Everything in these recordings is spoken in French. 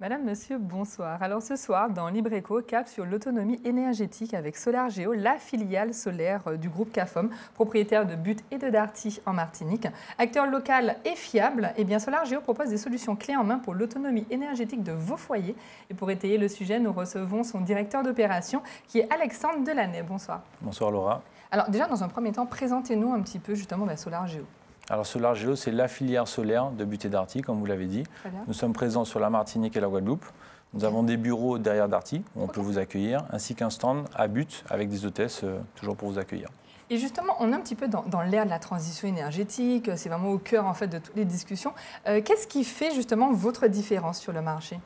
Madame, Monsieur, bonsoir. Alors ce soir, dans Libreco, cap sur l'autonomie énergétique avec SolarGeo, la filiale solaire du groupe CAFOM, propriétaire de Butte et de Darty en Martinique. Acteur local et fiable, eh bien SolarGeo propose des solutions clés en main pour l'autonomie énergétique de vos foyers. Et pour étayer le sujet, nous recevons son directeur d'opération, qui est Alexandre Delaney. Bonsoir. Bonsoir Laura. Alors déjà, dans un premier temps, présentez-nous un petit peu justement SolarGeo. Alors SolarGeo, c'est la filière solaire de Butte et Darty, comme vous l'avez dit. Nous sommes présents sur la Martinique et la Guadeloupe. Nous avons des bureaux derrière Darty, où on peut vous accueillir, ainsi qu'un stand à Butte avec des hôtesses, toujours pour vous accueillir. Et justement, on est un petit peu dans l'ère de la transition énergétique, c'est vraiment au cœur en fait, de toutes les discussions. Qu'est-ce qui fait justement votre différence sur le marché ?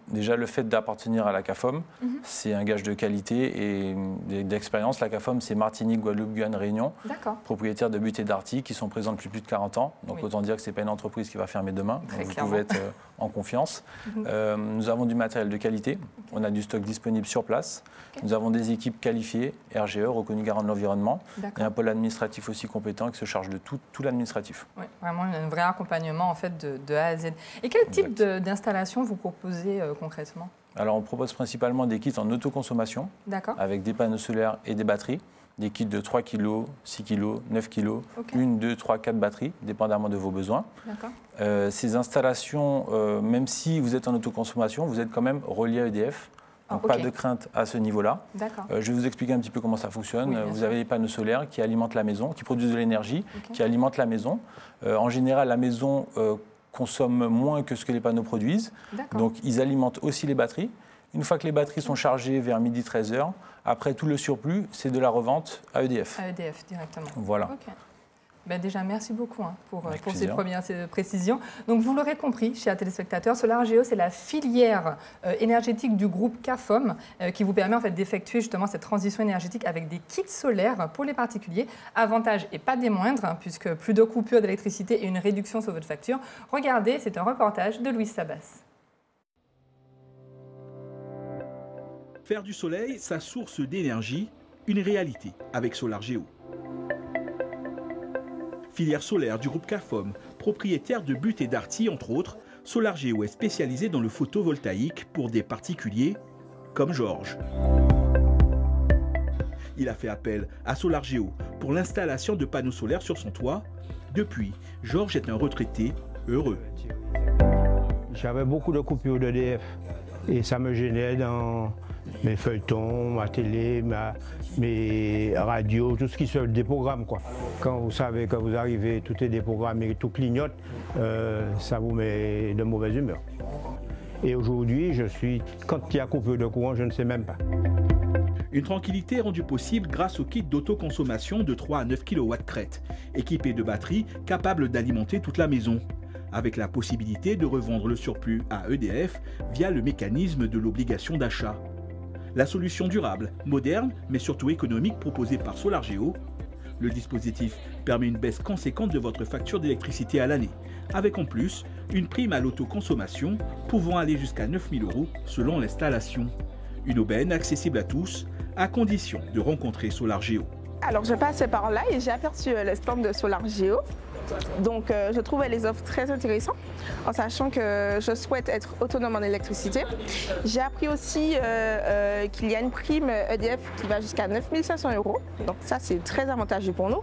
Déjà, le fait d'appartenir à la CAFOM, c'est un gage de qualité et d'expérience. La CAFOM, c'est Martinique, Guadeloupe, Guyane, Réunion, propriétaires de Butte et Darty, qui sont présents depuis plus de 40 ans. Donc autant dire que ce n'est pas une entreprise qui va fermer demain. Donc, vous pouvez être en confiance. Nous avons du matériel de qualité. On a du stock disponible sur place. Nous avons des équipes qualifiées, RGE, reconnues garants de l'environnement. Et un pôle administratif aussi compétent qui se charge de tout l'administratif. Oui, vraiment un vrai accompagnement en fait, de A à Z. Et quel type d'installation vous proposez concrètement ? Alors, on propose principalement des kits en autoconsommation, avec des panneaux solaires et des batteries. Des kits de 3 kg, 6 kg, 9 kg, 1, 2, 3, 4 batteries, dépendamment de vos besoins. Ces installations, même si vous êtes en autoconsommation, vous êtes quand même relié à EDF. Donc pas de crainte à ce niveau-là. Je vais vous expliquer un petit peu comment ça fonctionne. Vous avez les panneaux solaires qui alimentent la maison, qui produisent de l'énergie, qui alimentent la maison. En général, la maison consomme moins que ce que les panneaux produisent. Donc ils alimentent aussi les batteries. Une fois que les batteries sont chargées vers midi 13h, après tout le surplus, c'est de la revente à EDF. À EDF directement. Voilà. Déjà, merci beaucoup pour ces premières précisions. Donc, vous l'aurez compris, chers téléspectateurs, SolarGeo, c'est la filière énergétique du groupe CAFOM qui vous permet en fait, d'effectuer justement cette transition énergétique avec des kits solaires pour les particuliers. Avantage et pas des moindres, puisque plus de coupures d'électricité et une réduction sur votre facture. Regardez, c'est un reportage de Louis Sabas. Faire du soleil sa source d'énergie, une réalité avec SolarGeo. Filière solaire du groupe CAFOM, propriétaire de Butte et Darty entre autres, SolarGeo est spécialisé dans le photovoltaïque pour des particuliers comme Georges. Il a fait appel à SolarGeo pour l'installation de panneaux solaires sur son toit. Depuis, Georges est un retraité heureux. J'avais beaucoup de coupures d'EDF et ça me gênait dans mes feuilletons, ma télé, mes radios, tout ce qui se déprogramme, quoi. Quand vous savez que vous arrivez, tout est déprogrammé, tout clignote, ça vous met de mauvaise humeur. Et aujourd'hui, quand il y a coupure de courant, je ne sais même pas. Une tranquillité rendue possible grâce au kit d'autoconsommation de 3 à 9 kW crête, équipé de batteries capables d'alimenter toute la maison, avec la possibilité de revendre le surplus à EDF via le mécanisme de l'obligation d'achat. La solution durable, moderne, mais surtout économique proposée par SolarGeo. Le dispositif permet une baisse conséquente de votre facture d'électricité à l'année, avec en plus une prime à l'autoconsommation pouvant aller jusqu'à 9 000 € selon l'installation. Une aubaine accessible à tous, à condition de rencontrer SolarGeo. Alors je passais par là et j'ai aperçu le stand de SolarGeo. Donc je trouvais les offres très intéressantes en sachant que je souhaite être autonome en électricité. J'ai appris aussi qu'il y a une prime EDF qui va jusqu'à 9 500 €. Donc ça c'est très avantageux pour nous.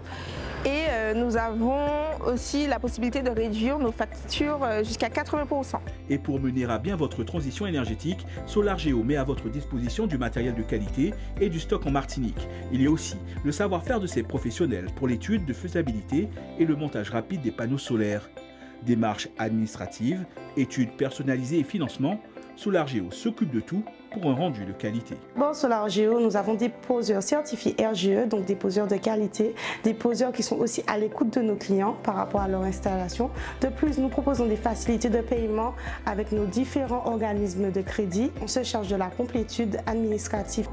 Et nous avons aussi la possibilité de réduire nos factures jusqu'à 80%. Et pour mener à bien votre transition énergétique, SolarGeo met à votre disposition du matériel de qualité et du stock en Martinique. Il y a aussi le savoir-faire de ses professionnels pour l'étude de faisabilité et le montage rapide des panneaux solaires. Démarches administratives, études personnalisées et financement, SolarGeo s'occupe de tout pour un rendu de qualité. Bon, SolarGeo, nous avons des poseurs certifiés RGE, donc des poseurs de qualité, des poseurs qui sont aussi à l'écoute de nos clients par rapport à leur installation. De plus, nous proposons des facilités de paiement avec nos différents organismes de crédit. On se charge de la complétude administrative.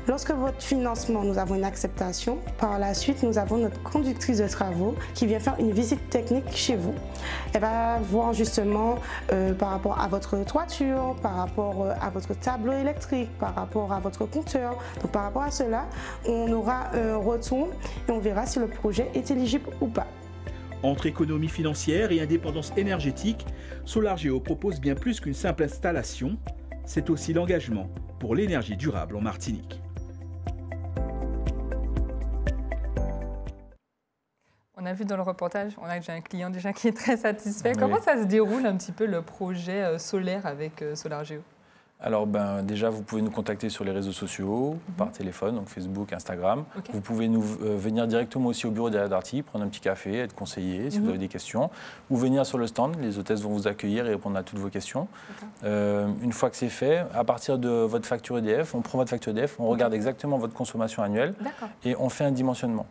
Lorsque votre financement, nous avons une acceptation, par la suite, nous avons notre conductrice de travaux qui vient faire une visite technique chez vous. Elle va voir justement par rapport à votre toiture, par rapport à votre tableau électrique, par rapport à votre compteur. Donc par rapport à cela, on aura un retour et on verra si le projet est éligible ou pas. Entre économie financière et indépendance énergétique, SolarGeo propose bien plus qu'une simple installation, c'est aussi l'engagement pour l'énergie durable en Martinique. On a vu dans le reportage, on a déjà un client déjà qui est très satisfait. Oui. Comment ça se déroule un petit peu le projet solaire avec SolarGeo? Alors déjà, vous pouvez nous contacter sur les réseaux sociaux, par téléphone, donc Facebook, Instagram. Okay. Vous pouvez nous venir directement aussi au bureau d'Arty, prendre un petit café, être conseillé si vous avez des questions, ou venir sur le stand. Les hôtesses vont vous accueillir et répondre à toutes vos questions. Une fois que c'est fait, à partir de votre facture EDF, on prend votre facture EDF, on regarde exactement votre consommation annuelle et on fait un dimensionnement.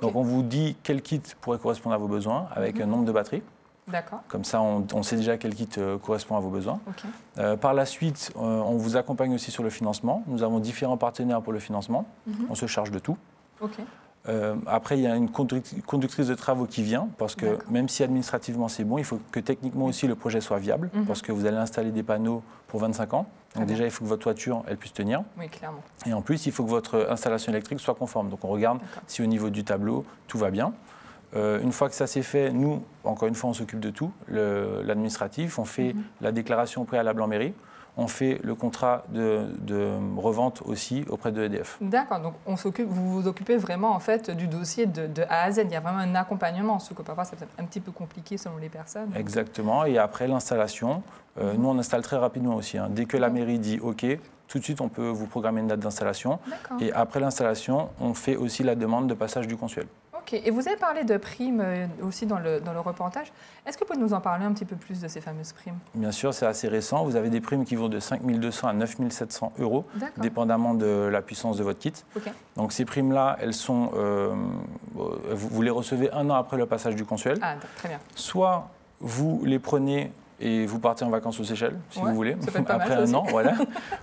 Donc on vous dit quel kit pourrait correspondre à vos besoins avec un nombre de batteries. Comme ça, on sait déjà quel kit correspond à vos besoins. Par la suite, on vous accompagne aussi sur le financement. Nous avons différents partenaires pour le financement. On se charge de tout. Après, il y a une conductrice de travaux qui vient, parce que même si administrativement c'est bon, il faut que techniquement aussi le projet soit viable, parce que vous allez installer des panneaux pour 25 ans. Donc déjà, il faut que votre toiture, elle puisse tenir. Oui, clairement. Et en plus, il faut que votre installation électrique soit conforme. Donc on regarde si au niveau du tableau, tout va bien. Une fois que ça s'est fait, nous, encore une fois, on s'occupe de tout, l'administratif, on fait la déclaration préalable en mairie, on fait le contrat de revente aussi auprès de EDF. D'accord, donc vous vous occupez vraiment en fait du dossier de A à Z, il y a vraiment un accompagnement, ce que parfois c'est peut-être un petit peu compliqué selon les personnes. Exactement, et après l'installation, nous on installe très rapidement aussi. Dès que la mairie dit OK, tout de suite on peut vous programmer une date d'installation, et après l'installation, on fait aussi la demande de passage du consuel. Et vous avez parlé de primes aussi dans le reportage. Est-ce que vous pouvez nous en parler un petit peu plus de ces fameuses primes? Bien sûr, c'est assez récent. Vous avez des primes qui vont de 5 200 à 9 700 €, dépendamment de la puissance de votre kit. Donc ces primes-là, elles sont, vous les recevez 1 an après le passage du consuel. Ah, très bien. Soit vous les prenez et vous partez en vacances aux Seychelles, si vous voulez, après un an, voilà.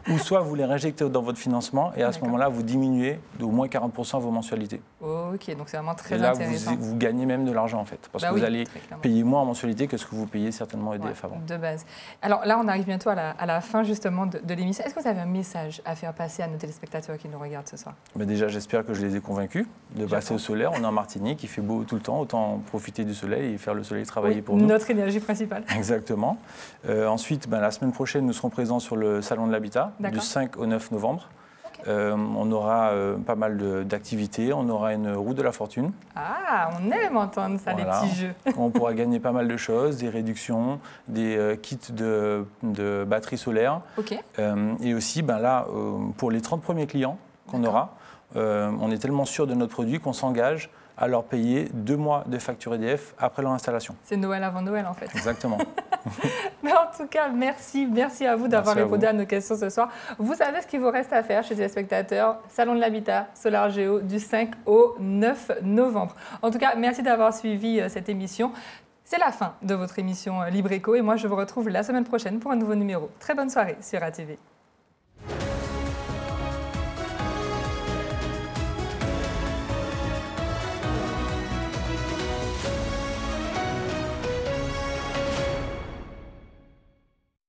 Ou soit vous les réinjectez dans votre financement et à ce moment-là, vous diminuez d'au moins 40% vos mensualités. Ok, donc c'est vraiment très intéressant. intéressant. Et là, vous gagnez même de l'argent en fait, parce que vous allez payer moins en mensualité que ce que vous payez certainement EDF avant. De base. Alors là, on arrive bientôt à la fin justement de l'émission. Est-ce que vous avez un message à faire passer à nos téléspectateurs qui nous regardent ce soir? Déjà, j'espère que je les ai convaincus de passer au solaire. On est en Martinique, il fait beau tout le temps, autant profiter du soleil et faire le soleil travailler pour nous. Notre énergie principale. Exactement. Ensuite, la semaine prochaine, nous serons présents sur le Salon de l'Habitat, du 5 au 9 novembre. On aura pas mal d'activités, on aura une roue de la fortune. Ah, on aime entendre ça, les petits jeux. On pourra gagner pas mal de choses, des réductions, des kits de batteries solaires. Et aussi, pour les 30 premiers clients qu'on aura, on est tellement sûr de notre produit qu'on s'engage à leur payer 2 mois de facture EDF après leur installation. C'est Noël avant Noël, en fait. Exactement. Mais en tout cas, merci à vous d'avoir répondu à nos questions ce soir. Vous savez ce qu'il vous reste à faire chez les spectateurs. Salon de l'Habitat, SolarGeo, du 5 au 9 novembre. En tout cas, merci d'avoir suivi cette émission. C'est la fin de votre émission Libre Éco et moi, je vous retrouve la semaine prochaine pour un nouveau numéro. Très bonne soirée sur ATV.